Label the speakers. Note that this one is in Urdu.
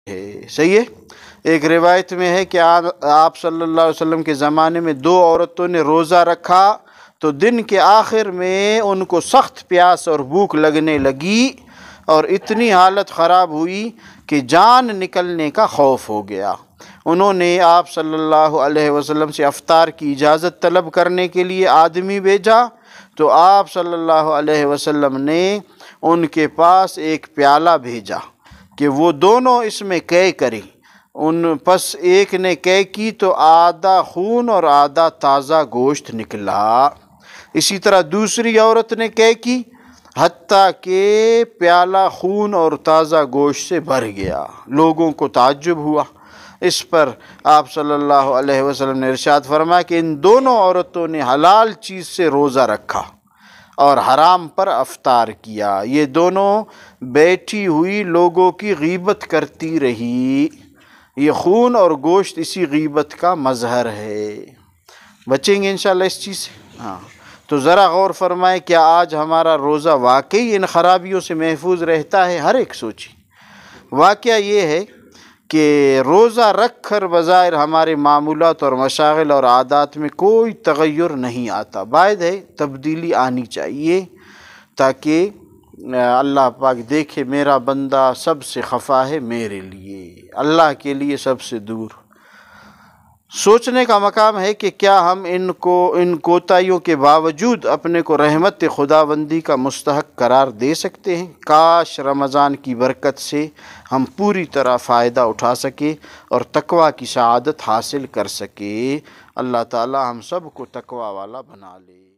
Speaker 1: ہے۔ صحیح ہے۔ ایک روایت میں ہے کہ آپ صلی اللہ علیہ وسلم کے زمانے میں 2 عورتوں نے روزہ رکھا تو دن کے آخر میں ان کو سخت پیاس اور بھوک لگنے لگی اور اتنی حالت خراب ہوئی کہ جان نکلنے کا خوف ہو گیا۔ انہوں نے آپ صلی اللہ علیہ وسلم سے افطار کی اجازت طلب کرنے کے لیے آدمی بھیجا تو آپ صلی اللہ علیہ وسلم نے ان کے پاس ایک پیالہ بھیجا کہ وہ دونوں اس میں قے کریں۔ پس ایک نے قے کی تو آدھا خون اور آدھا تازہ گوشت نکلا۔ اسی طرح دوسری عورت نے قے کی حتیٰ کہ پیالہ خون اور تازہ گوشت سے بھر گیا۔ لوگوں کو تعجب ہوا۔ اس پر آپ صلی اللہ علیہ وسلم نے ارشاد فرمایا کہ ان دونوں عورتوں نے حلال چیز سے روزہ رکھا اور حرام پر افطار کیا۔ یہ دونوں بیٹھی ہوئی لوگوں کی غیبت کرتی رہی۔ یہ خون اور گوشت اسی غیبت کا مظہر ہے۔ بچیں گے انشاءاللہ اس چیز سے؟ ہاں تو ذرا غور فرمائیں، کیا آج ہمارا روزہ واقعی ان خرابیوں سے محفوظ رہتا ہے؟ ہر ایک سوچی۔ واقعہ یہ ہے کہ روزہ رکھ کر بظاہر ہمارے معمولات اور مشاغل اور عادات میں کوئی تغیر نہیں آتا، باید ہے تبدیلی آنی چاہیے تاکہ اللہ پاک دیکھے میرا بندہ سب سے خفا ہے میرے لیے، اللہ کے لیے سب سے دور۔ سوچنے کا مقام ہے کہ کیا ہم ان کوتاہیوں کے باوجود اپنے کو رحمت خداوندی کا مستحق قرار دے سکتے ہیں۔ کاش رمضان کی برکت سے ہم پوری طرح فائدہ اٹھا سکے اور تقوی کی سعادت حاصل کر سکے۔ اللہ تعالی ہم سب کو تقوی والا بنا لے۔